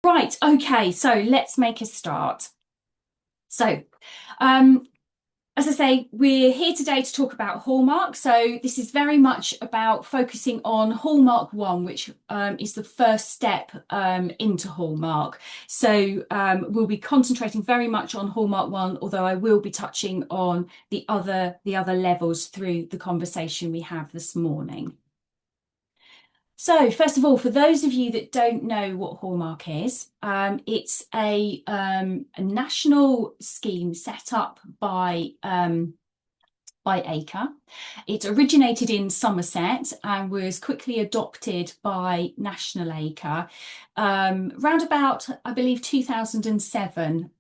Right, okay, so let's make a start. So, um, as I say, we're here today to talk about Hallmark. So, this is very much about focusing on Hallmark 1, which is the first step into Hallmark. So, we'll be concentrating very much on Hallmark 1, although I will be touching on the other levels through the conversation we have this morning. So, first of all, for those of you that don't know what Hallmark is, it's a national scheme set up by Acre. It originated in Somerset and was quickly adopted by National Acre. Round about, I believe, 2007,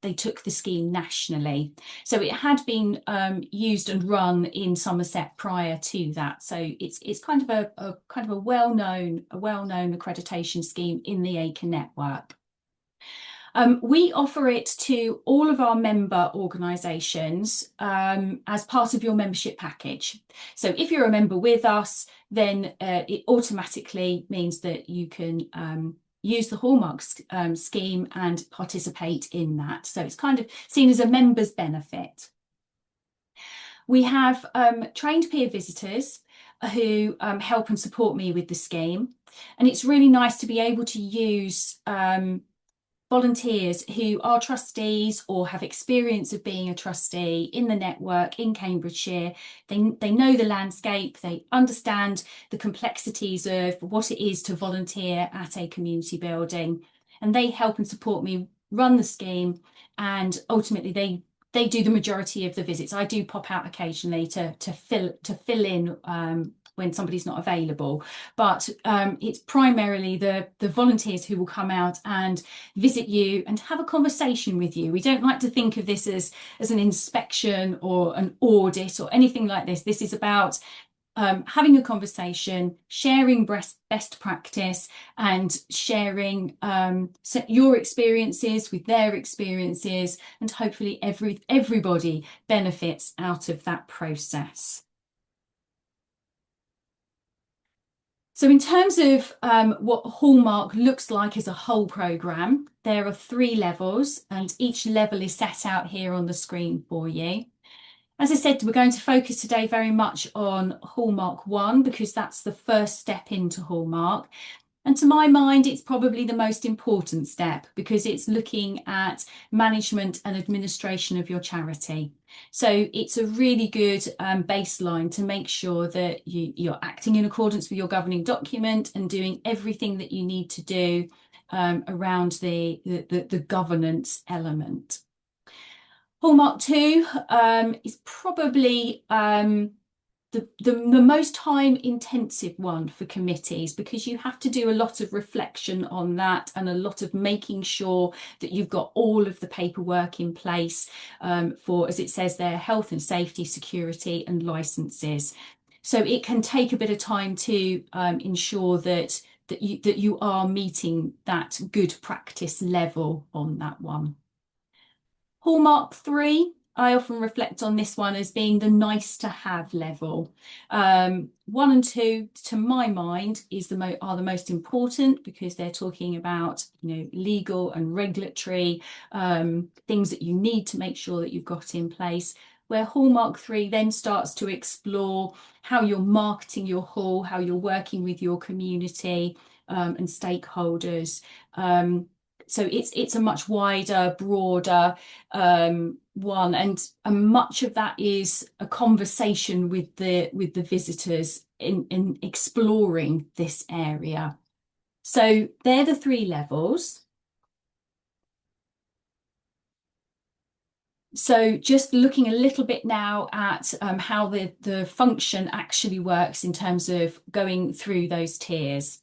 they took the scheme nationally. So it had been used and run in Somerset prior to that. So it's kind of a well-known accreditation scheme in the Acre network. We offer it to all of our member organisations as part of your membership package. So if you're a member with us, then it automatically means that you can use the Hallmark scheme and participate in that. So it's kind of seen as a member's benefit. We have trained peer visitors who help and support me with the scheme. And it's really nice to be able to use volunteers who are trustees or have experience of being a trustee in the network in Cambridgeshire. They know the landscape, they understand the complexities of what it is to volunteer at a community building, and they help and support me run the scheme, and ultimately they do the majority of the visits. I do pop out occasionally to fill in when somebody's not available, but it's primarily the volunteers who will come out and visit you and have a conversation with you. We don't like to think of this as an inspection or an audit or anything like this. This is about having a conversation, sharing best practice, and sharing your experiences with their experiences, and hopefully everybody benefits out of that process. So in terms of what Hallmark looks like as a whole programme, there are 3 levels, and each level is set out here on the screen for you. As I said, we're going to focus today very much on Hallmark 1 because that's the first step into Hallmark. And to my mind, it's probably the most important step because it's looking at management and administration of your charity. So it's a really good baseline to make sure that you're acting in accordance with your governing document and doing everything that you need to do around the governance element. Hallmark 2 is probably the most time intensive one for committees because you have to do a lot of reflection on that and a lot of making sure that you've got all of the paperwork in place for, as it says there, health and safety, security and licenses. So it can take a bit of time to ensure that you are meeting that good practice level on that one. Hallmark 3, I often reflect on this one as being the nice to have level. 1 and 2, to my mind, are the most important because they're talking about legal and regulatory things that you need to make sure that you've got in place. Where Hallmark 3 then starts to explore how you're marketing your hall, how you're working with your community and stakeholders. So it's a much wider, broader one, and much of that is a conversation with the visitors in exploring this area. So they're the 3 levels. So just looking a little bit now at how the function actually works in terms of going through those tiers.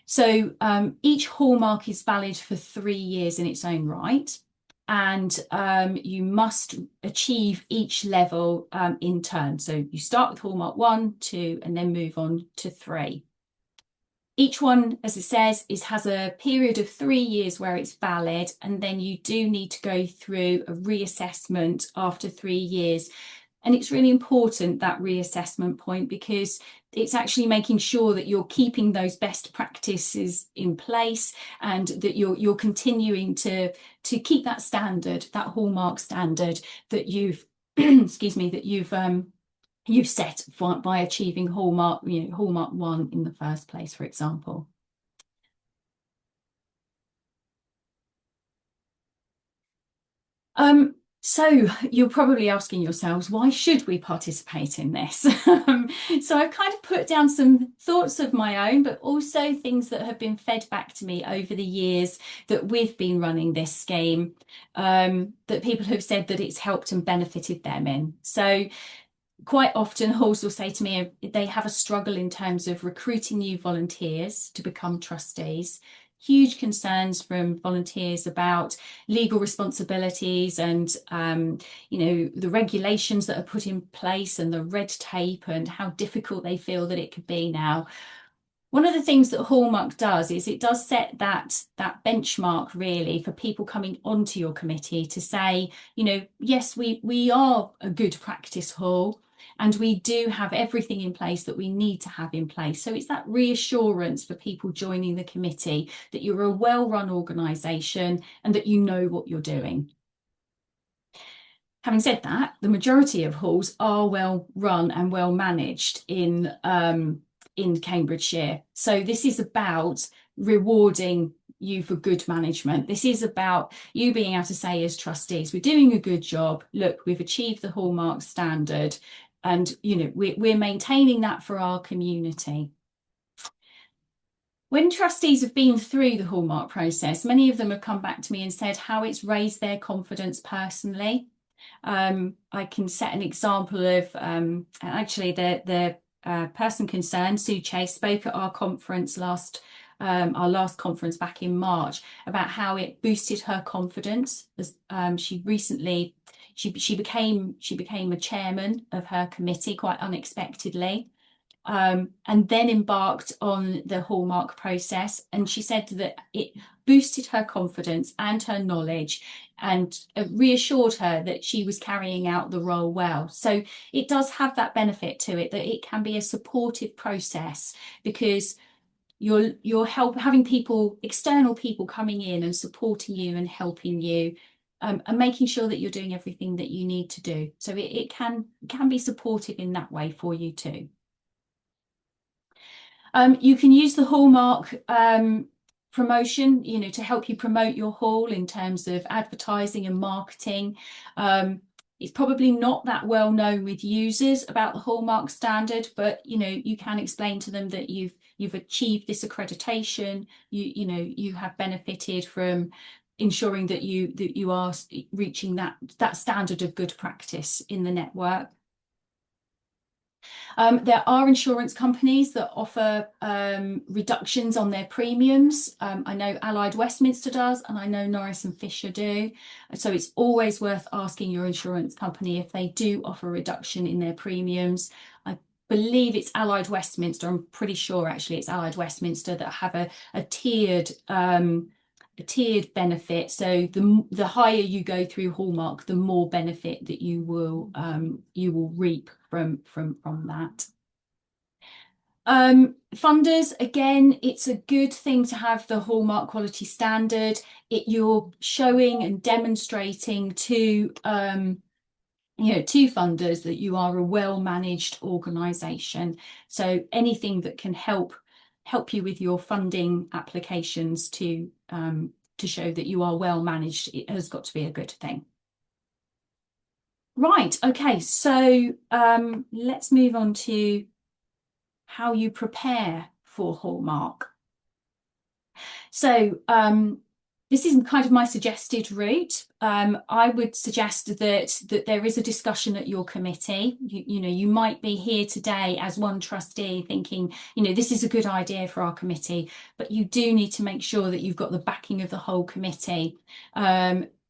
So each Hallmark is valid for 3 years in its own right, and you must achieve each level in turn. So you start with Hallmark 1, 2, and then move on to 3. Each one, as it says, has a period of 3 years where it's valid, and then you do need to go through a reassessment after 3 years And it's really important, that reassessment point, because it's actually making sure that you're keeping those best practices in place, and that you're continuing to keep that standard, that hallmark standard that you've excuse me, that you've set by achieving hallmark, hallmark 1 in the first place, for example. So you're probably asking yourselves, why should we participate in this? So I've kind of put down some thoughts of my own, but also things that have been fed back to me over the years that we've been running this scheme, that people have said that it's helped and benefited them in. So quite often halls will say to me they have a struggle in terms of recruiting new volunteers to become trustees. Huge concerns from volunteers about legal responsibilities and the regulations that are put in place and the red tape and how difficult they feel that it could be now. One of the things that Hallmark does is it does set that benchmark really for people coming onto your committee to say, yes, we are a good practice hall, and we do have everything in place that we need to have in place. So it's that reassurance for people joining the committee that you're a well-run organisation and that you know what you're doing. Having said that, the majority of halls are well run and well managed in Cambridgeshire. So this is about rewarding you for good management. This is about you being able to say as trustees, we're doing a good job. Look, we've achieved the Hallmark standard, and we're maintaining that for our community. When trustees have been through the Hallmark process, many of them have come back to me and said how it's raised their confidence personally. I can set an example of actually the person concerned, Sue Chase, spoke at our conference our last conference back in March, about how it boosted her confidence as she recently she became a chairman of her committee quite unexpectedly. And then embarked on the Hallmark process. And she said that it boosted her confidence and her knowledge, and reassured her that she was carrying out the role well. So it does have that benefit to it, that it can be a supportive process, because you're having people, external people, coming in and supporting you and helping you. And making sure that you're doing everything that you need to do. So it can be supportive in that way for you too. You can use the Hallmark promotion, to help you promote your hall in terms of advertising and marketing. It's probably not that well known with users about the Hallmark standard, but you can explain to them that you've achieved this accreditation. You have benefited from ensuring that you are reaching that standard of good practice in the network. There are insurance companies that offer reductions on their premiums. I know Allied Westminster does, and I know Norris and Fisher do. So it's always worth asking your insurance company if they do offer a reduction in their premiums. I believe it's Allied Westminster. I'm pretty sure actually it's Allied Westminster that have a tiered benefit. So the higher you go through Hallmark, the more benefit that you will reap from that. Funders, again, it's a good thing to have the Hallmark quality standard. You're showing and demonstrating to funders that you are a well-managed organisation. So anything that can help you with your funding applications to show that you are well managed, it has got to be a good thing. Right, okay, so let's move on to how you prepare for Hallmark. So this is kind of my suggested route. I would suggest that there is a discussion at your committee. You might be here today as one trustee thinking, this is a good idea for our committee, but you do need to make sure that you've got the backing of the whole committee.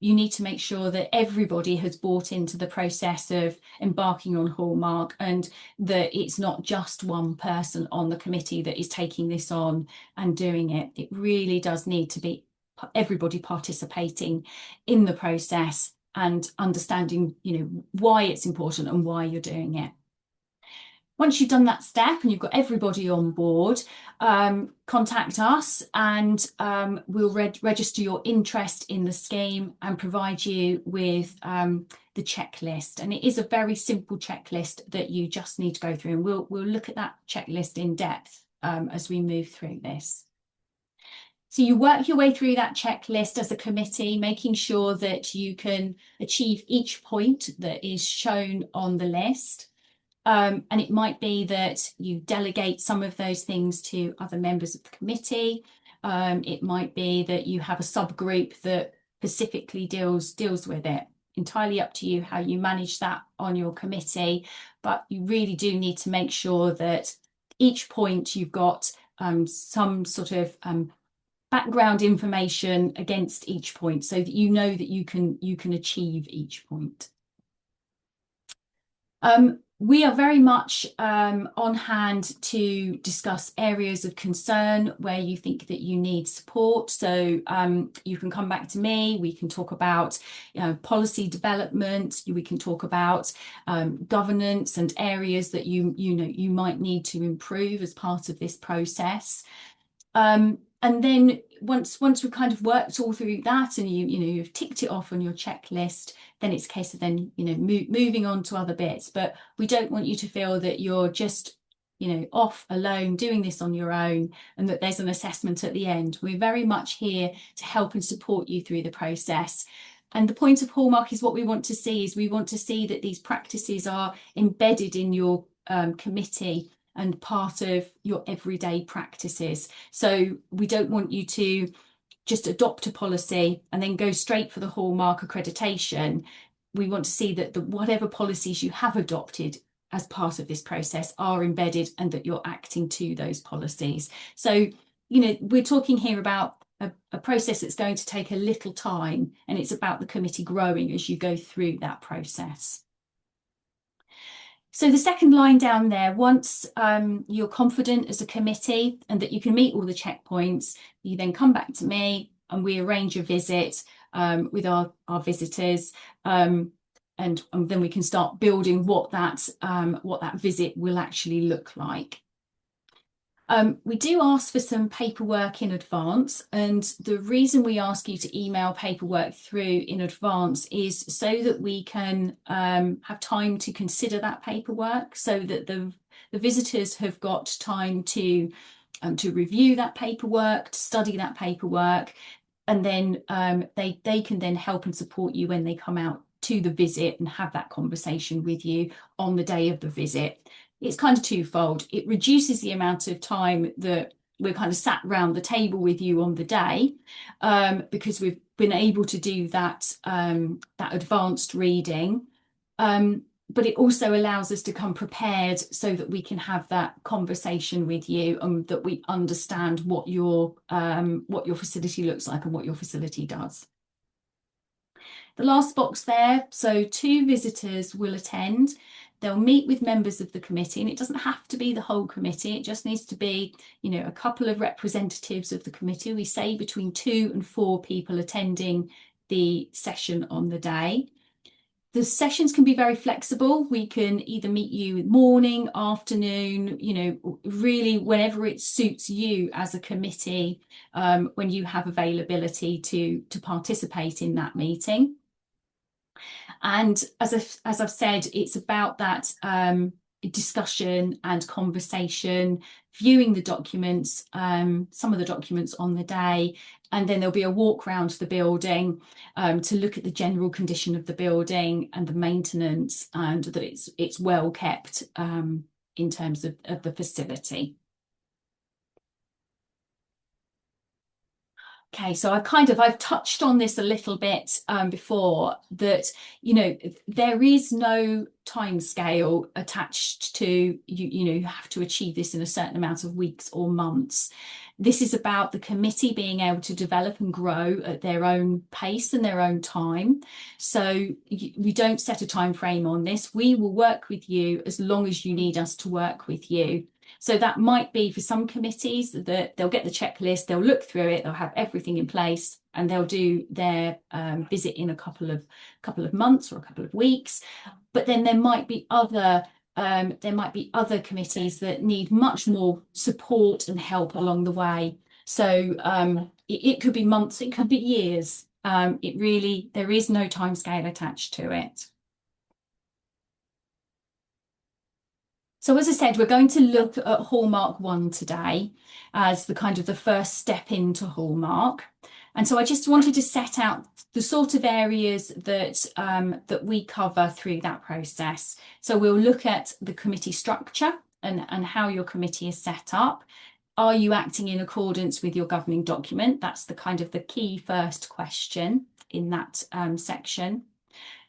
You need to make sure that everybody has bought into the process of embarking on Hallmark, and that it's not just one person on the committee that is taking this on and doing it. It really does need to be everybody participating in the process. and understanding, why it's important and why you're doing it. Once you've done that step and you've got everybody on board, contact us and we'll register your interest in the scheme and provide you with the checklist. And it is a very simple checklist that you just need to go through. And we'll look at that checklist in depth as we move through this. So you work your way through that checklist as a committee, making sure that you can achieve each point that is shown on the list. And it might be that you delegate some of those things to other members of the committee. It might be that you have a subgroup that specifically deals with it. Entirely up to you how you manage that on your committee, but you really do need to make sure that each point you've got some sort of background information against each point so that you know that you can achieve each point. We are very much on hand to discuss areas of concern where you think that you need support. So you can come back to me. We can talk about policy development. We can talk about governance and areas that you might need to improve as part of this process. And then once we've kind of worked all through that and you've ticked it off on your checklist, then it's a case of then moving on to other bits. But we don't want you to feel that you're just off alone doing this on your own and that there's an assessment at the end. We're very much here to help and support you through the process. And the point of Hallmark is what we want to see is we want to see that these practices are embedded in your committee and part of your everyday practices. So we don't want you to just adopt a policy and then go straight for the Hallmark accreditation. We want to see that whatever policies you have adopted as part of this process are embedded and that you're acting to those policies. So, we're talking here about a process that's going to take a little time, and it's about the committee growing as you go through that process. So the second line down there, once you're confident as a committee and that you can meet all the checkpoints, you then come back to me and we arrange a visit with our visitors, and then we can start building what that visit will actually look like. We do ask for some paperwork in advance, and the reason we ask you to email paperwork through in advance is so that we can have time to consider that paperwork, so that the visitors have got time to review that paperwork, to study that paperwork, and then they can then help and support you when they come out to the visit and have that conversation with you on the day of the visit. It's kind of twofold. It reduces the amount of time that we're kind of sat round the table with you on the day, because we've been able to do that advanced reading. But it also allows us to come prepared so that we can have that conversation with you and that we understand what your facility looks like and what your facility does. The last box there, so 2 visitors will attend. They'll meet with members of the committee, and it doesn't have to be the whole committee. It just needs to be, a couple of representatives of the committee. We say between 2 and 4 people attending the session on the day. The sessions can be very flexible. We can either meet you morning, afternoon, really whenever it suits you as a committee, when you have availability to participate in that meeting. And as I've said, it's about that discussion and conversation, viewing the documents, some of the documents on the day, and then there'll be a walk around the building to look at the general condition of the building and the maintenance, and that it's well kept in terms of the facility. Okay, so I've touched on this a little bit before, that there is no time scale attached to you have to achieve this in a certain amount of weeks or months. This is about the committee being able to develop and grow at their own pace and their own time. So we don't set a time frame on this. We will work with you as long as you need us to work with you. So that might be for some committees that they'll get the checklist, they'll look through it, they'll have everything in place, and they'll do their visit in a couple of months or a couple of weeks. But then there might be other committees that need much more support and help along the way. So it could be months, it could be years. There is no timescale attached to it. So as I said, we're going to look at Hallmark 1 today as the kind of the first step into Hallmark. And so I just wanted to set out the sort of areas that we cover through that process. So we'll look at the committee structure and how your committee is set up. Are you acting in accordance with your governing document? That's the kind of the key first question in that section.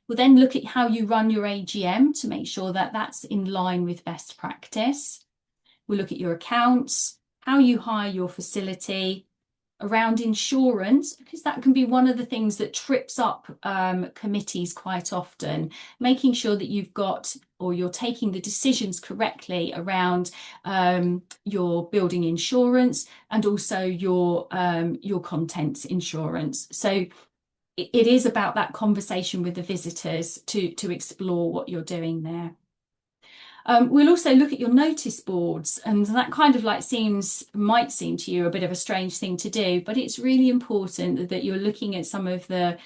We'll then look at how you run your AGM to make sure that that's in line with best practice. We'll look at your accounts, how you hire your facility, around insurance, because that can be one of the things that trips up committees quite often, making sure that you've got or you're taking the decisions correctly around your building insurance and also your contents insurance. So it is about that conversation with the visitors to explore what you're doing there. We'll also look at your notice boards, and that kind of like might seem to you a bit of a strange thing to do, but it's really important that you're looking at some of the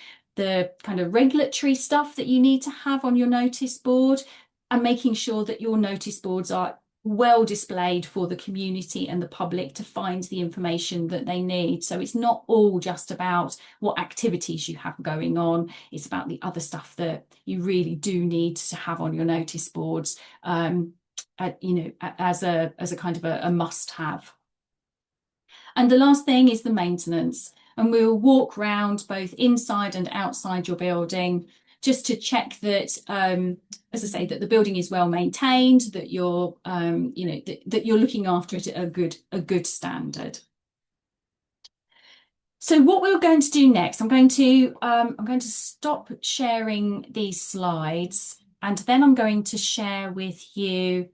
kind of regulatory stuff that you need to have on your notice board and making sure that your notice boards are well displayed for the community and the public to find the information that they need. So it's not all just about what activities you have going on, it's about the other stuff that you really do need to have on your notice boards, as a kind of a must-have. And the last thing is the maintenance. And we'll walk round both inside and outside your building just to check that, as I say, that the building is well maintained, that you're, that you're looking after it at a good standard. So what we're going to do next, I'm going to stop sharing these slides, and then I'm going to share with you.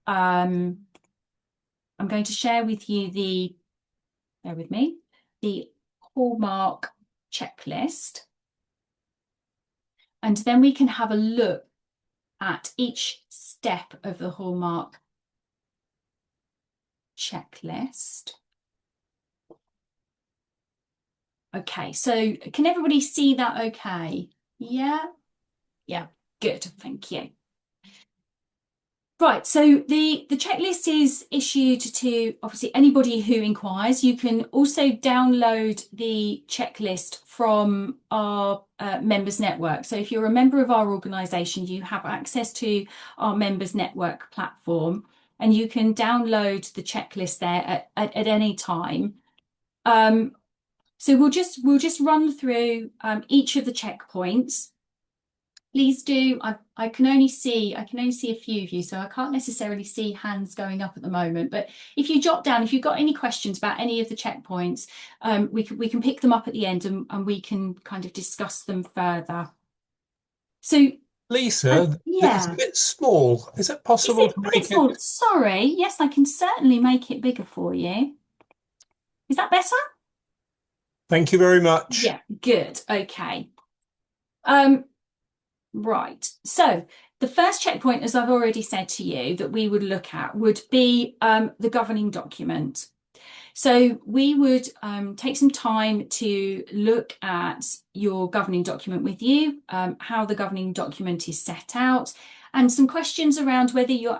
I'm going to share with you the Hallmark checklist. And then we can have a look at each step of the Hallmark checklist. Okay, so can everybody see that okay? Yeah? Yeah, good, thank you. Right, so the checklist is issued to obviously anybody who inquires. You can also download the checklist from our members network. So if you're a member of our organisation, you have access to our members network platform, and you can download the checklist there at any time. So we'll just run through each of the checkpoints. Please do. I can only see a few of you, so I can't necessarily see hands going up at the moment. But if you jot down, if you've got any questions about any of the checkpoints, we can pick them up at the end and we can kind of discuss them further. So Lisa, it's a bit small. Is it possible to make it? Sorry, yes, I can certainly make it bigger for you. Is that better? Thank you very much. Yeah, good. Okay. Right. So the first checkpoint, as I've already said to you, that we would look at would be the governing document. So we would take some time to look at your governing document with you, how the governing document is set out, and some questions around whether you're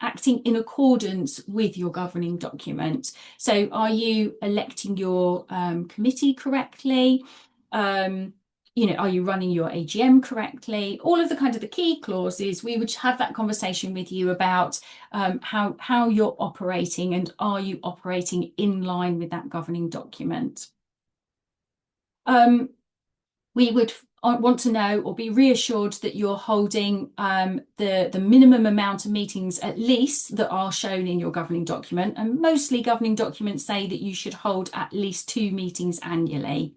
acting in accordance with your governing document. So are you electing your committee correctly? Are you running your AGM correctly? All of the kind of the key clauses, we would have that conversation with you about how you're operating, and are you operating in line with that governing document? We would want to know or be reassured that you're holding the minimum amount of meetings at least that are shown in your governing document. And mostly governing documents say that you should hold at least 2 meetings annually.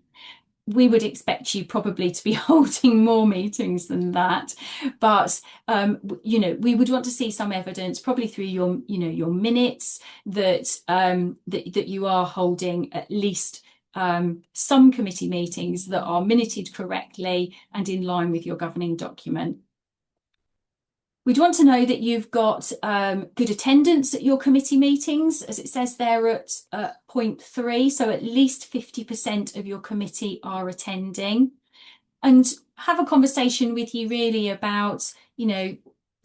we would expect you probably to be holding more meetings than that. But we would want to see some evidence, probably through your minutes, that you are holding at least some committee meetings that are minuted correctly and in line with your governing document. We'd want to know that you've got good attendance at your committee meetings, as it says there at point 3. So at least 50% of your committee are attending. And have a conversation with you really about,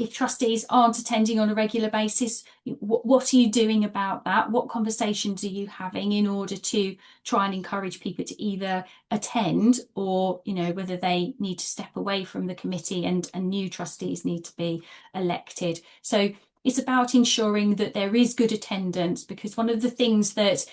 if trustees aren't attending on a regular basis, what are you doing about that? What conversations are you having in order to try and encourage people to either attend, or, whether they need to step away from the committee and new trustees need to be elected. So it's about ensuring that there is good attendance, because one of the things that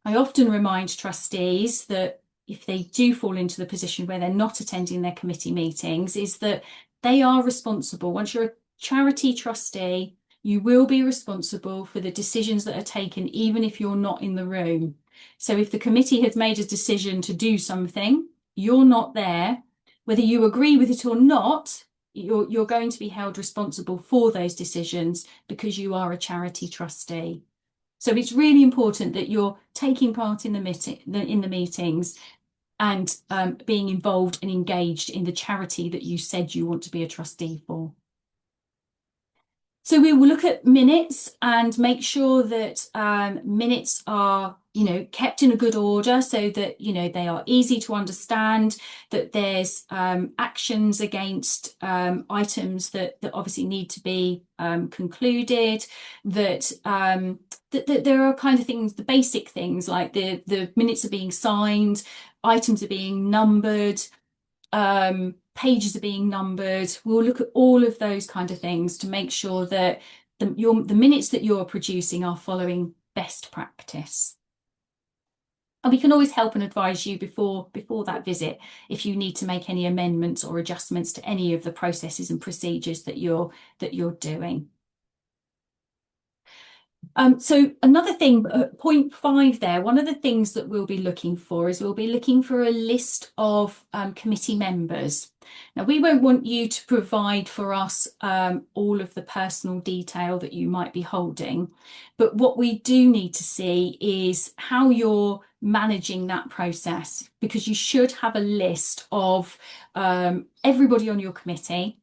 I often remind trustees, that if they do fall into the position where they're not attending their committee meetings, is that they are responsible. Once you're a charity trustee, you will be responsible for the decisions that are taken, even if you're not in the room. So if the committee has made a decision to do something, you're not there, whether you agree with it or not, you're going to be held responsible for those decisions because you are a charity trustee. So it's really important that you're taking part in the meetings and being involved and engaged in the charity that you said you want to be a trustee for. So we will look at minutes and make sure that minutes are, kept in a good order, so that, they are easy to understand, that there's actions against items that obviously need to be concluded, that there are kind of things, the basic things like the minutes are being signed, items are being numbered, pages are being numbered. We'll look at all of those kind of things to make sure that the minutes that you're producing are following best practice. And we can always help and advise you before that visit if you need to make any amendments or adjustments to any of the processes and procedures that you're doing. So another thing, point 5 there, one of the things that we'll be looking for is we'll be looking for a list of committee members. Now, we won't want you to provide for us all of the personal detail that you might be holding, but what we do need to see is how you're managing that process, because you should have a list of everybody on your committee,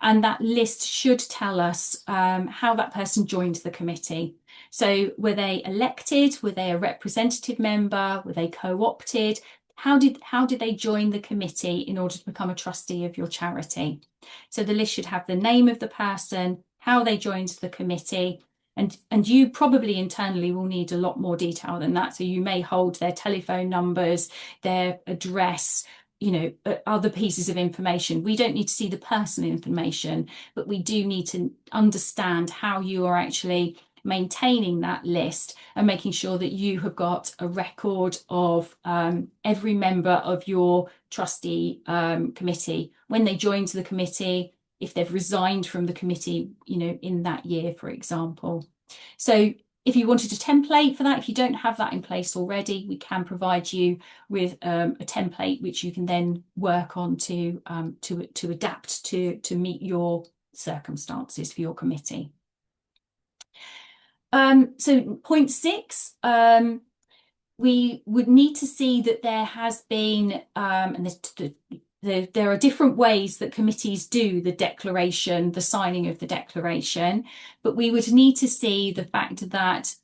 and that list should tell us how that person joined the committee. So were they elected? Were they a representative member? Were they co-opted? How did they join the committee in order to become a trustee of your charity? So the list should have the name of the person, how they joined the committee, and you probably internally will need a lot more detail than that. So you may hold their telephone numbers, their address, other pieces of information. We don't need to see the personal information, but we do need to understand how you are actually maintaining that list and making sure that you have got a record of every member of your trustee committee, when they joined the committee, if they've resigned from the committee, in that year, for example. So if you wanted a template for that, if you don't have that in place already, we can provide you with a template which you can then work on to adapt to meet your circumstances for your committee. So point 6, we would need to see that there has been, and there are different ways that committees do the declaration, the signing of the declaration, but we would need to see the fact that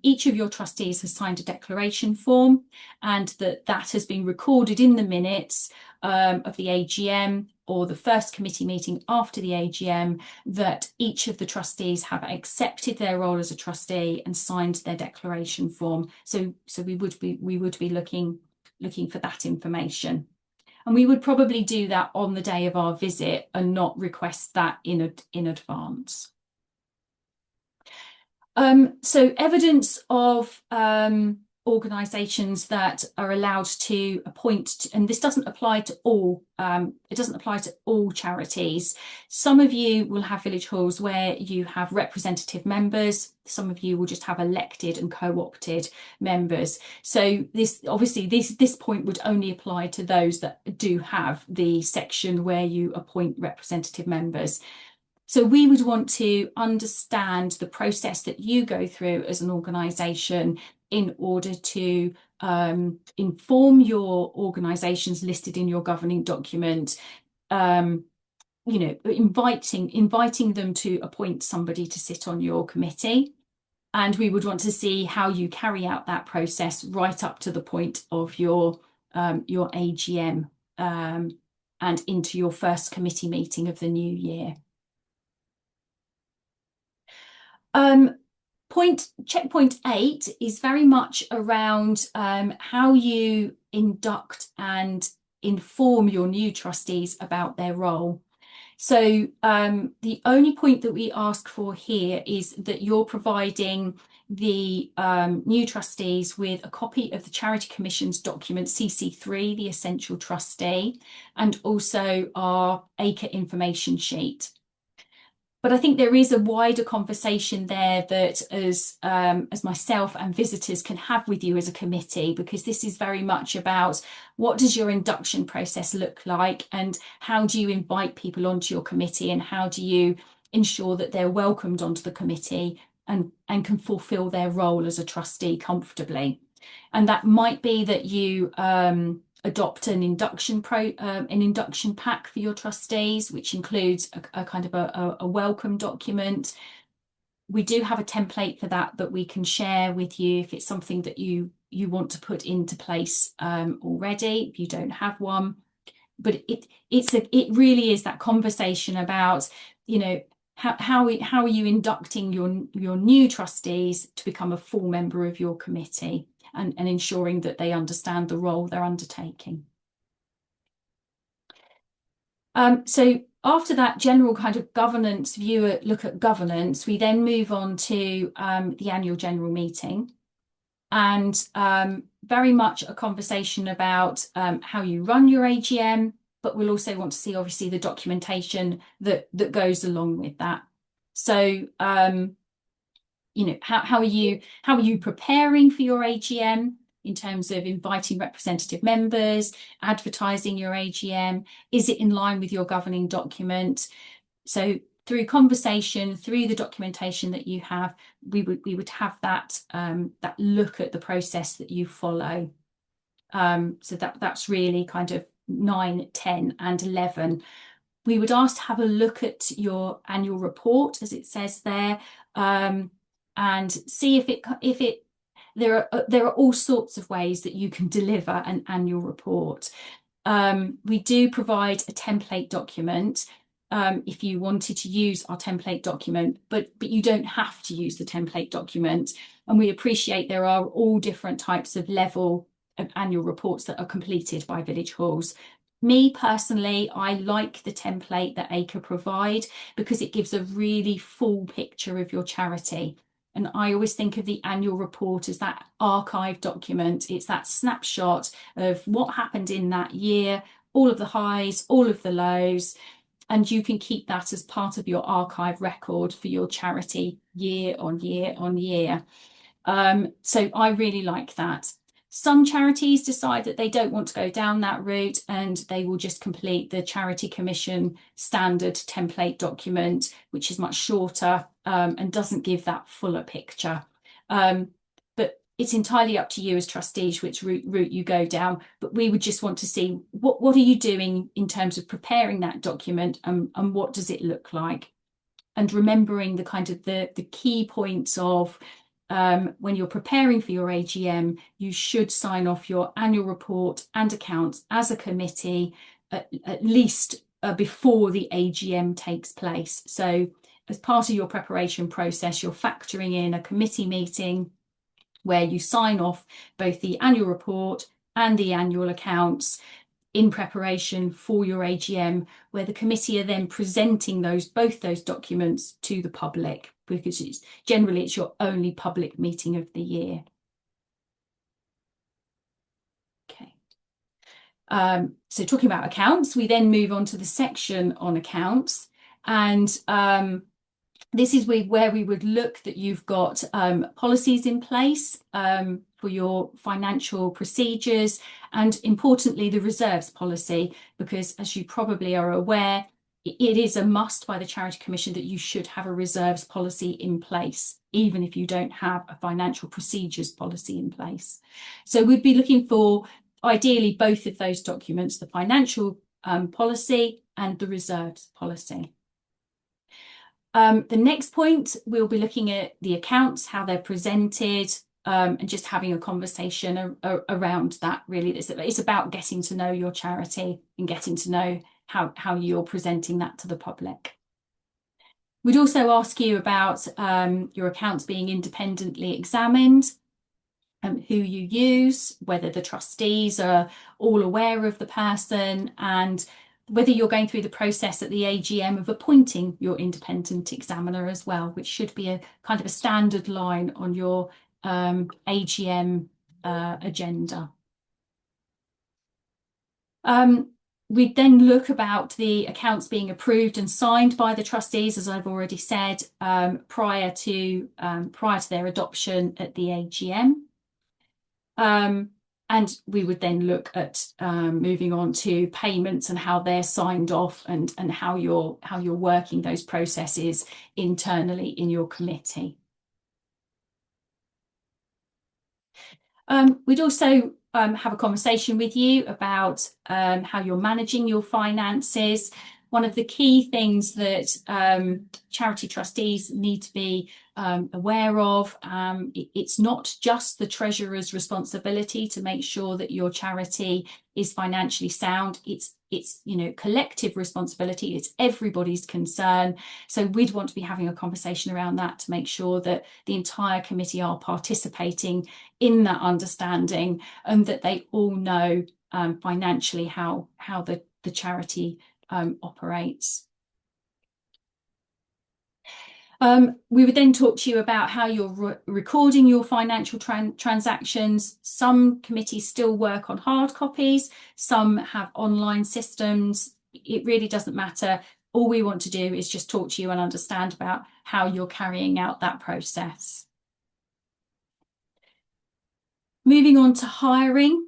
each of your trustees has signed a declaration form, and that has been recorded in the minutes of the AGM or the first committee meeting after the AGM, that each of the trustees have accepted their role as a trustee and signed their declaration form. So we would be looking for that information. And we would probably do that on the day of our visit and not request that in advance. So evidence of organisations that are allowed to appoint, and this doesn't apply to all, it doesn't apply to all charities. Some of you will have village halls where you have representative members. Some of you will just have elected and co-opted members. So this obviously this point would only apply to those that do have the section where you appoint representative members. So we would want to understand the process that you go through as an organisation in order to inform your organisations listed in your governing document, you know, inviting them to appoint somebody to sit on your committee. And we would want to see how you carry out that process right up to the point of your AGM and into your first committee meeting of the new year. Checkpoint 8 is very much around how you induct and inform your new trustees about their role. So the only point that we ask for here is that you're providing the new trustees with a copy of the Charity Commission's document CC3, the Essential Trustee, and also our ACRE information sheet. But I think there is a wider conversation there that as myself and visitors can have with you as a committee, because this is very much about what does your induction process look like and how do you invite people onto your committee and how do you ensure that they're welcomed onto the committee and can fulfil their role as a trustee comfortably. And that might be that you adopt an induction pack for your trustees, which includes a kind of a welcome document. We do have a template for that we can share with you if it's something that you want to put into place already, if you don't have one. But it really is that conversation about, you know, how are you inducting your new trustees to become a full member of your committee and ensuring that they understand the role they're undertaking. So after that general kind of governance view, look at governance, we then move on to the annual general meeting, and very much a conversation about how you run your AGM, but we'll also want to see obviously the documentation that goes along with that. So you know, how are you preparing for your AGM in terms of inviting representative members, advertising your AGM? Is it in line with your governing document? So through conversation, through the documentation that you have, we would have that that look at the process that you follow. So that's really kind of 9, 10, and 11. We would ask to have a look at your annual report, as it says there, and see if there are all sorts of ways that you can deliver an annual report. We do provide a template document if you wanted to use our template document, but you don't have to use the template document. And we appreciate there are all different types of level of annual reports that are completed by village halls. Me personally, I like the template that ACRE provide because it gives a really full picture of your charity. And I always think of the annual report as that archive document. It's that snapshot of what happened in that year, all of the highs, all of the lows, and you can keep that as part of your archive record for your charity year on year on year. So I really like that. Some charities decide that they don't want to go down that route and they will just complete the Charity Commission standard template document, which is much shorter and doesn't give that fuller picture. But it's entirely up to you as trustees which route you go down. But we would just want to see what are you doing in terms of preparing that document and what does it look like? And remembering the kind of the key points of when you're preparing for your AGM, you should sign off your annual report and accounts as a committee at least before the AGM takes place. So as part of your preparation process, you're factoring in a committee meeting where you sign off both the annual report and the annual accounts in preparation for your AGM, where the committee are then presenting both those documents to the public, because generally it's your only public meeting of the year. So talking about accounts, we then move on to the section on accounts. And this is where we would look that you've got policies in place for your financial procedures, and importantly, the reserves policy, because as you probably are aware, it is a must by the Charity Commission that you should have a reserves policy in place, even if you don't have a financial procedures policy in place. So we'd be looking for ideally both of those documents, the financial policy and the reserves policy. The next point, we'll be looking at the accounts, how they're presented, and just having a conversation around that, really. It's about getting to know your charity and getting to know how you're presenting that to the public. We'd also ask you about your accounts being independently examined, who you use, whether the trustees are all aware of the person, and whether you're going through the process at the AGM of appointing your independent examiner as well, which should be a kind of a standard line on your AGM agenda. We then look about the accounts being approved and signed by the trustees, as I've already said, prior to their adoption at the AGM. And we would then look at moving on to payments and how they're signed off, and how you're working those processes internally in your committee. We'd also have a conversation with you about how you're managing your finances. One of the key things that charity trustees need to be aware of, it's not just the treasurer's responsibility to make sure that your charity is financially sound. It's collective responsibility. It's everybody's concern. So we'd want to be having a conversation around that to make sure that the entire committee are participating in that understanding, and that they all know financially how the charity operates. We would then talk to you about how you're recording your financial transactions. Some committees still work on hard copies, some have online systems. It really doesn't matter. All we want to do is just talk to you and understand about how you're carrying out that process. Moving on to hiring.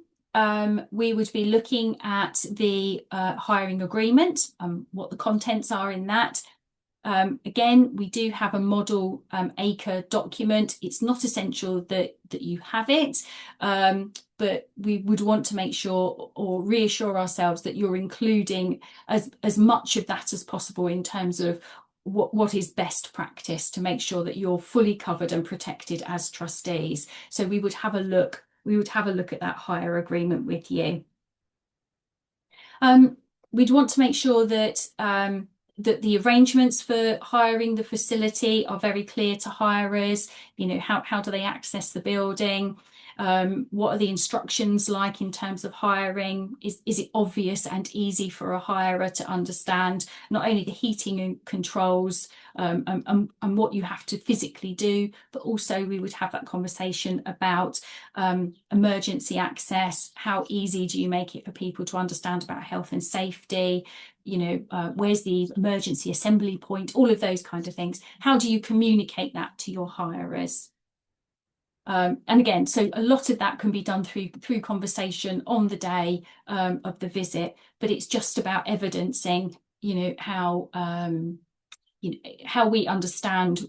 We would be looking at the hiring agreement, what the contents are in that. Again, we do have a model acre document. It's not essential that you have it, but we would want to make sure or reassure ourselves that you're including as much of that as possible in terms of what is best practice to make sure that you're fully covered and protected as trustees. So we would have a look at that hire agreement with you. We'd want to make sure that that the arrangements for hiring the facility are very clear to hirers. How do they access the building? What are the instructions like in terms of hiring? Is it obvious and easy for a hirer to understand not only the heating and controls and what you have to physically do, but also we would have that conversation about emergency access. How easy do you make it for people to understand about health and safety? Where's the emergency assembly point? All of those kind of things. How do you communicate that to your hirers? And again, so a lot of that can be done through conversation on the day of the visit, but it's just about evidencing, how we understand,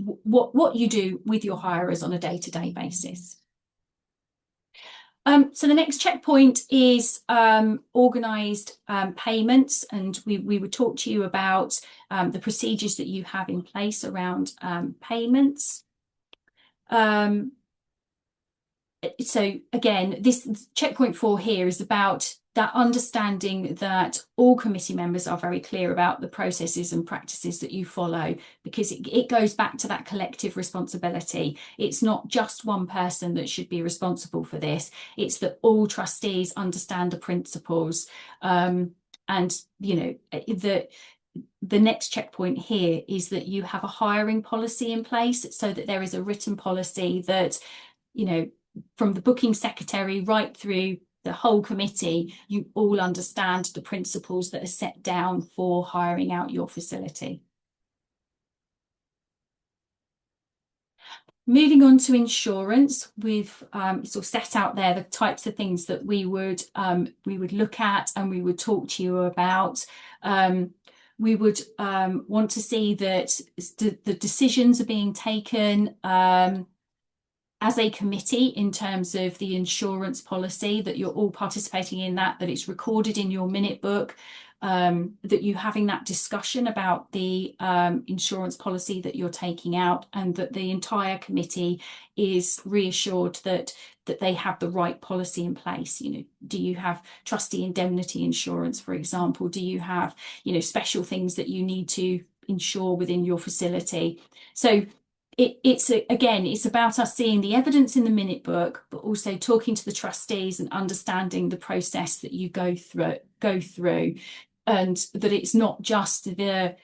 what you do with your hirers on a day-to-day basis. So the next checkpoint is organised payments, and we would talk to you about the procedures that you have in place around payments. So again, this checkpoint 4 here is about that understanding that all committee members are very clear about the processes and practices that you follow, because it goes back to that collective responsibility. It's not just one person that should be responsible for this. It's that all trustees understand the principles. And the next checkpoint here is that you have a hiring policy in place, so that there is a written policy that, from the booking secretary right through the whole committee, you all understand the principles that are set down for hiring out your facility. Moving on to insurance, we've sort of set out there the types of things that we would look at and we would talk to you about. We would want to see that the decisions are being taken as a committee in terms of the insurance policy, that you're all participating in that, that it's recorded in your minute book, that you're having that discussion about the insurance policy that you're taking out, and that the entire committee is reassured that they have the right policy in place. You know, do you have trustee indemnity insurance, for example? Do you have, you know, special things that you need to insure within your facility? So it's about us seeing the evidence in the minute book, but also talking to the trustees and understanding the process that you go through, and that it's not just the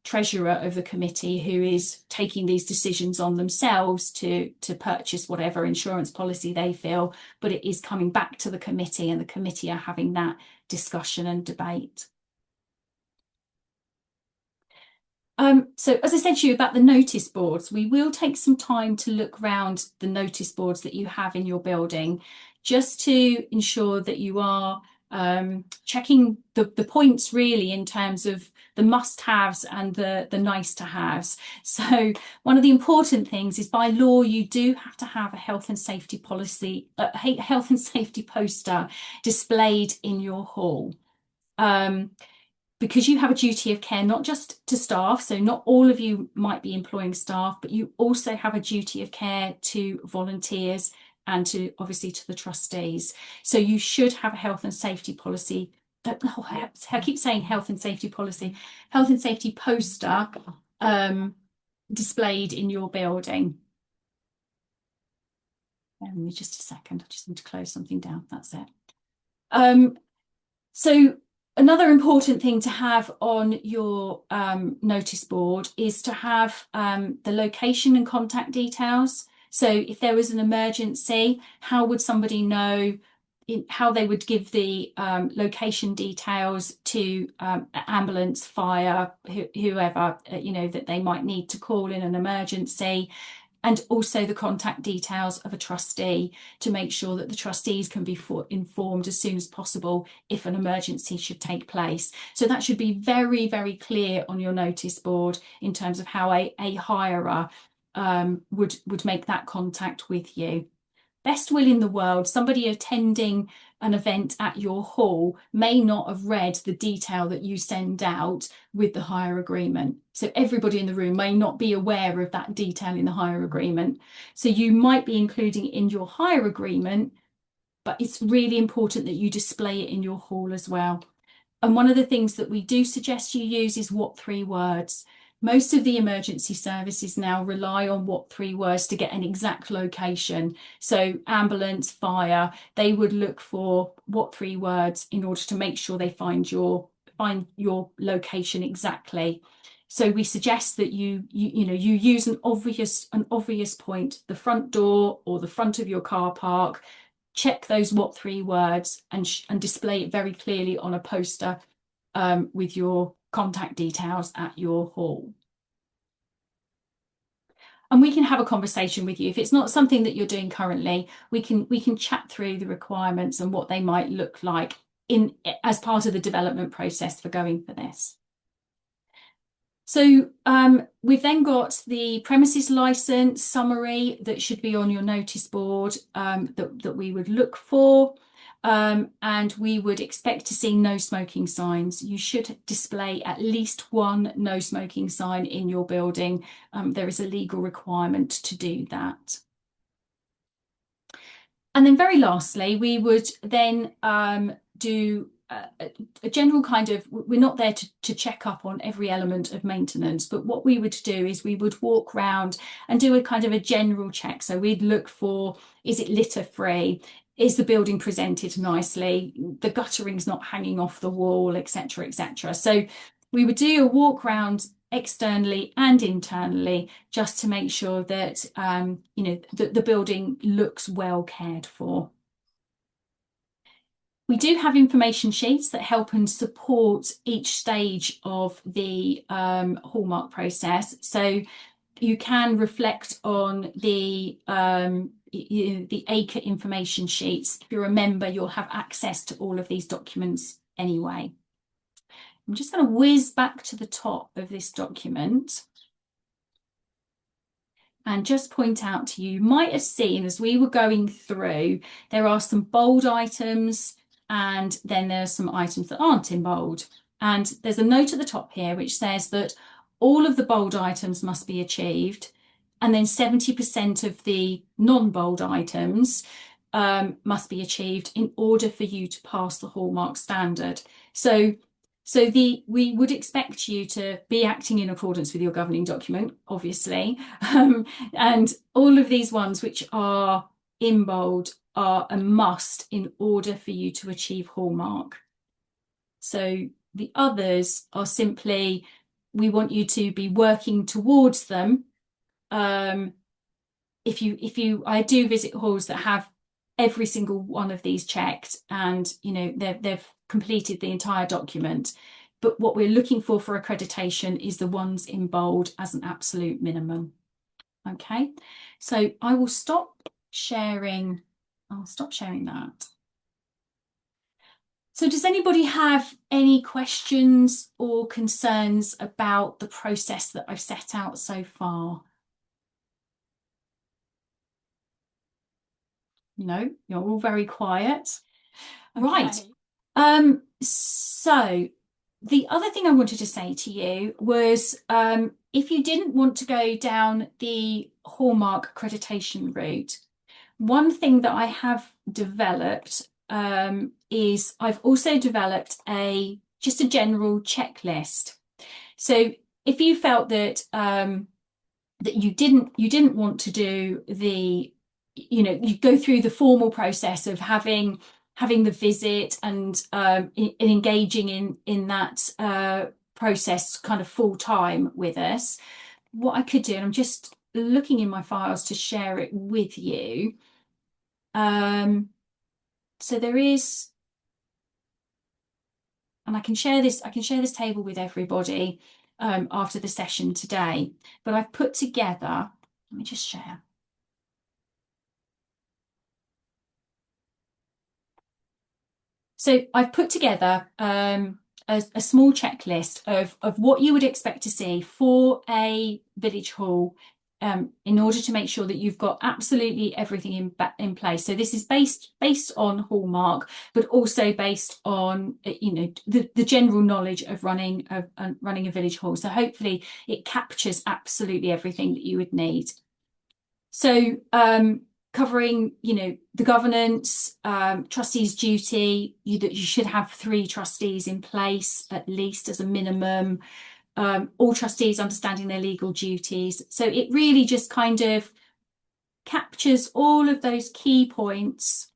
treasurer of the committee who is taking these decisions on themselves to purchase whatever insurance policy they feel, but it is coming back to the committee, and the committee are having that discussion and debate. So as I said to you about the notice boards, we will take some time to look around the notice boards that you have in your building, just to ensure that you are checking the points really in terms of the must-haves and the nice-to-haves. So one of the important things is, by law, you do have to have a health and safety policy, health and safety poster displayed in your hall. Because you have a duty of care, not just to staff, so not all of you might be employing staff, but you also have a duty of care to volunteers and to, obviously, to the trustees. So you should have a health and safety policy. I keep saying health and safety policy, health and safety poster displayed in your building. Give me just a second. I just need to close something down. That's it. So another important thing to have on your notice board is to have the location and contact details. So if there was an emergency, how would somebody know how they would give the location details to ambulance, fire, whoever, you know, that they might need to call in an emergency. And also the contact details of a trustee, to make sure that the trustees can be informed as soon as possible if an emergency should take place. So that should be very, very clear on your notice board in terms of how a hirer would make that contact with you. Best will in the world, somebody attending an event at your hall may not have read the detail that you send out with the hire agreement. So everybody in the room may not be aware of that detail in the hire agreement. So you might be including it in your hire agreement, but it's really important that you display it in your hall as well. And one of the things that we do suggest you use is what 3 words. Most of the emergency services now rely on what 3 words to get an exact location. So ambulance, fire, they would look for what 3 words in order to make sure they find your location exactly. So we suggest that you use an obvious point, the front door or the front of your car park. Check those what 3 words and display it very clearly on a poster with your contact details at your hall. And we can have a conversation with you. If it's not something that you're doing currently, we can chat through the requirements and what they might look like as part of the development process for going for this. So we've then got the premises license summary that should be on your notice board that we would look for. And we would expect to see no smoking signs. You should display at least 1 no smoking sign in your building. There is a legal requirement to do that. And then very lastly, we would then do a general kind of, we're not there to check up on every element of maintenance, but what we would do is we would walk around and do a kind of a general check. So we'd look for, is it litter free? Is the building presented nicely? The guttering's not hanging off the wall, etc., etc. So we would do a walk around externally and internally, just to make sure that the building looks well cared for. We do have information sheets that help and support each stage of the Hallmark process. So you can reflect on the ACRE information sheets. If you're a member, you'll have access to all of these documents anyway. I'm just going to whiz back to the top of this document and just point out to you, you might have seen as we were going through, there are some bold items and then there's some items that aren't in bold. And there's a note at the top here which says that all of the bold items must be achieved, and then 70% of the non-bold items must be achieved in order for you to pass the Hallmark standard. So we would expect you to be acting in accordance with your governing document, obviously, and all of these ones which are in bold are a must in order for you to achieve Hallmark. So the others are simply, we want you to be working towards them. I do visit halls that have every single one of these checked, and they've completed the entire document. But what we're looking for accreditation is the ones in bold as an absolute minimum. Okay, so I will stop sharing. I'll stop sharing that. So does anybody have any questions or concerns about the process that I've set out so far? No, you're all very quiet. Okay. Right. So the other thing I wanted to say to you was if you didn't want to go down the Hallmark accreditation route, one thing that I have developed is I've also developed just a general checklist. So if you felt that that you didn't want to do you go through the formal process of having the visit and engaging in that process kind of full time with us, what I could do, and I'm just looking in my files to share it with you. So there is, and I can share this table with everybody after the session today, but I've put together, let me just share. So I've put together a small checklist of what you would expect to see for a village hall in order to make sure that you've got absolutely everything in place. So this is based on Hallmark, but also based on the general knowledge of running a village hall. So hopefully it captures absolutely everything that you would need. So covering, the governance, trustees' duty, that you should have 3 trustees in place at least as a minimum. All trustees understanding their legal duties. So it really just kind of captures all of those key points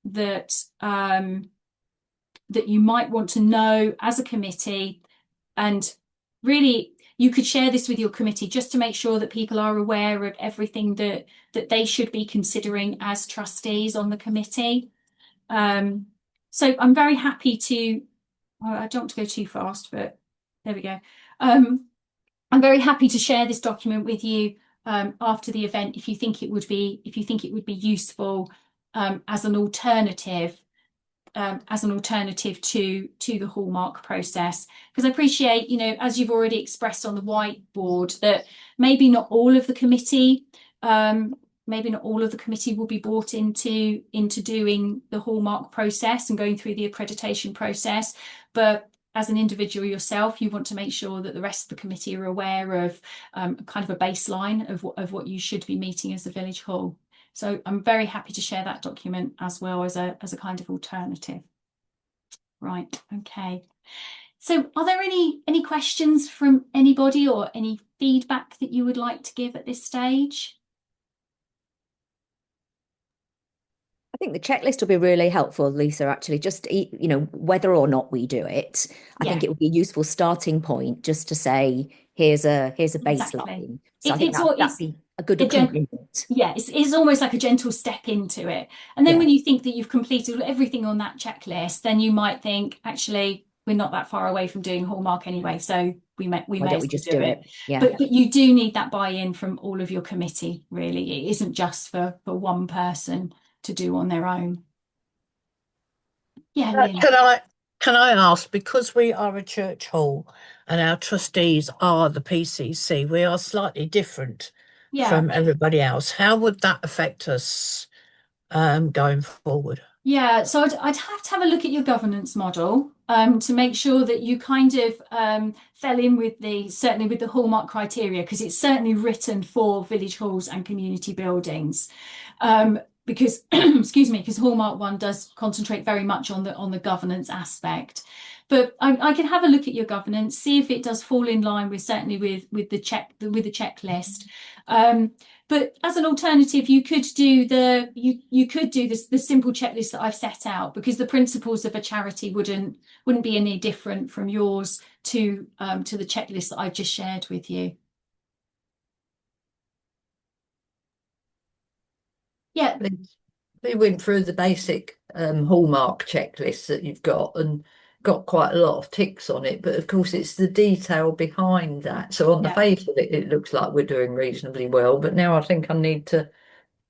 that that you might want to know as a committee. And really, you could share this with your committee just to make sure that people are aware of everything that they should be considering as trustees on the committee. So I'm very happy to, I don't want to go too fast, but there we go. I'm very happy to share this document with you after the event if you think it would be useful as an alternative to the Hallmark process, because I appreciate, as you've already expressed on the whiteboard, that maybe not all of the committee will be brought into doing the Hallmark process and going through the accreditation process, but as an individual yourself, you want to make sure that the rest of the committee are aware of kind of a baseline of what you should be meeting as a village hall. So I'm very happy to share that document as well as a kind of alternative. Right, okay. So are there any questions from anybody or any feedback that you would like to give at this stage? I think the checklist will be really helpful, Lisa, actually, just, whether or not we do it, I think it would be a useful starting point just to say, here's a baseline. Exactly. So I think that'd be a good A gen accompaniment. yeah, it's almost like a gentle step into it. And then Yeah. when you think that you've completed everything on that checklist, then you might think, actually, we're not that far away from doing Hallmark anyway, so we Why may don't as we well just do do it. it? Yeah. But you do need that buy-in from all of your committee, really. It isn't just for one person to do on their own. Yeah, Lynn. Can I ask, because we are a church hall and our trustees are the PCC, we are slightly different Yeah. from everybody else. How would that affect us going forward? Yeah, so I'd have to have a look at your governance model to make sure that you kind of fell in with certainly with the Hallmark criteria, because it's certainly written for village halls and community buildings. Because excuse me, because Hallmark 1 does concentrate very much on the governance aspect. But I can have a look at your governance, see if it does fall in line with certainly with the checklist. But as an alternative, you could do you could do the simple checklist that I've set out, because the principles of a charity wouldn't be any different from yours to the checklist that I've just shared with you. Yeah, We went through the basic Hallmark checklist that you've got and got quite a lot of ticks on it, but of course it's the detail behind that. So on the yeah, face of it, it looks like we're doing reasonably well, but now I think I need to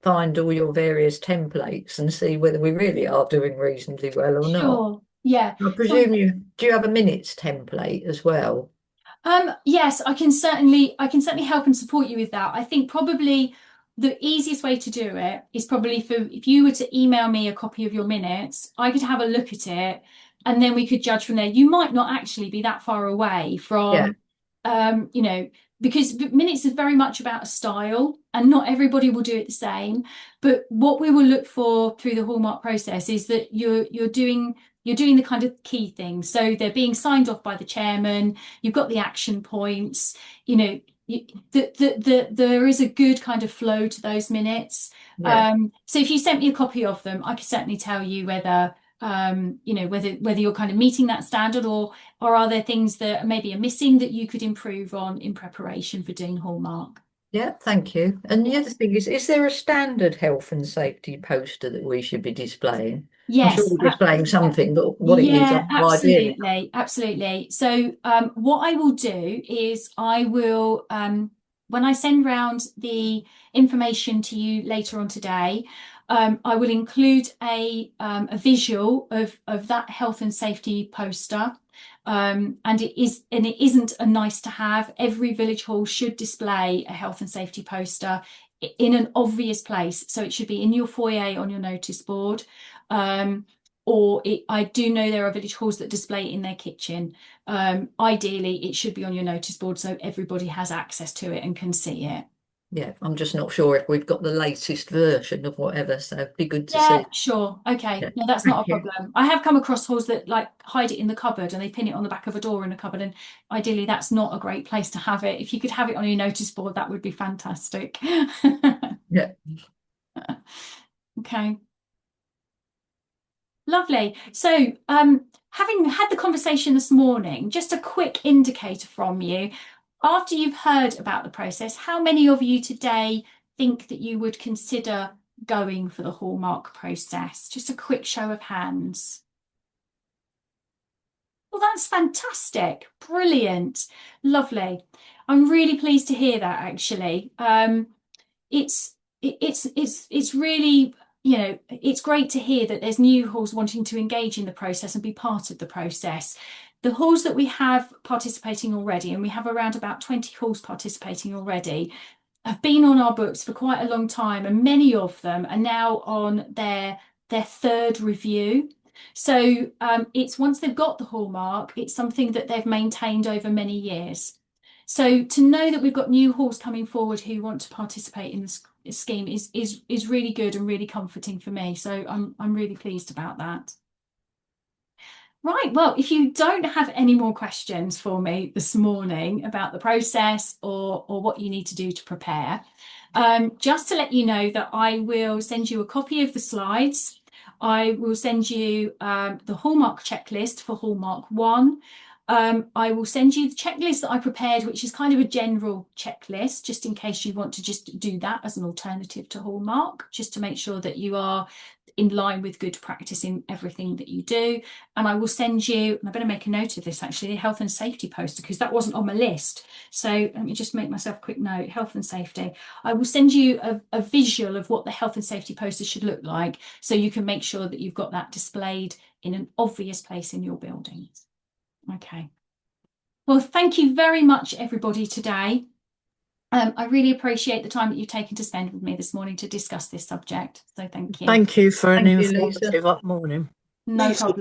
find all your various templates and see whether we really are doing reasonably well or not. sure. Yeah. I So presume do you have a minutes template as well? Yes, I can certainly help and support you with that. I think probably the easiest way to do it is probably for if you were to email me a copy of your minutes, I could have a look at it and then we could judge from there. You might not actually be that far away Yeah, from, you know, because minutes is very much about a style and not everybody will do it the same. But what we will look for through the Hallmark process is that you're doing the kind of key things. So they're being signed off by the chairman, you've got the action points, you know, there is a good kind of flow to those minutes. yeah. So if you sent me a copy of them, I could certainly tell you whether you know whether you're kind of meeting that standard, or are there things that maybe are missing that you could improve on in preparation for doing Hallmark. Yeah, thank you. And the Yeah. other thing is there a standard health and safety poster that we should be displaying? I'm sure Yes, we're displaying yeah. something, but what it is, Yeah, I've no idea. absolutely, absolutely. So what I will do is I will when I send round the information to you later on today, I will include a visual of that health and safety poster. And it isn't a nice to have. Every village hall should display a health and safety poster in an obvious place. So it should be in your foyer on your notice board. I do know there are village halls that display it in their kitchen. Ideally, it should be on your notice board so everybody has access to it and can see it. Yeah, I'm just not sure if we've got the latest version of whatever, so it'd be good to Yeah, see. sure. Okay. Yeah, No, that's not thank a you. problem. I have come across halls that like hide it in the cupboard and they pin it on the back of a door in the cupboard. And ideally, that's not a great place to have it. If you could have it on your notice board, that would be fantastic. Yeah, Okay. Lovely. So, having had the conversation this morning, just a quick indicator from you. After you've heard about the process, how many of you today think that you would consider going for the Hallmark process? Just a quick show of hands. Well, that's fantastic. Brilliant. Lovely. I'm really pleased to hear that actually. It's it's really, you know, it's great to hear that there's new halls wanting to engage in the process and be part of the process. The halls that we have participating already, and we have around about 20 halls participating already, have been on our books for quite a long time, and many of them are now on their third review. So it's once they've got the hallmark, it's something that they've maintained over many years. So to know that we've got new halls coming forward who want to participate in this scheme is really good and really comforting for me. So I'm really pleased about that. Right, well, if you don't have any more questions for me this morning about the process or what you need to do to prepare, just to let you know that I will send you a copy of the slides. I will send you the Hallmark checklist for Hallmark 1. I will send you the checklist that I prepared, which is kind of a general checklist, just in case you want to just do that as an alternative to Hallmark, just to make sure that you are in line with good practice in everything that you do. And I will send you, and I better make a note of this actually, a health and safety poster, because that wasn't on my list. So let me just make myself a quick note, health and safety. I will send you a visual of what the health and safety poster should look like, so you can make sure that you've got that displayed in an obvious place in your buildings. Okay. Well, thank you very much, everybody, today. I really appreciate the time that you've taken to spend with me this morning to discuss this subject. So thank you. Thank you for an Thank you, Lisa. informative up morning. No problem.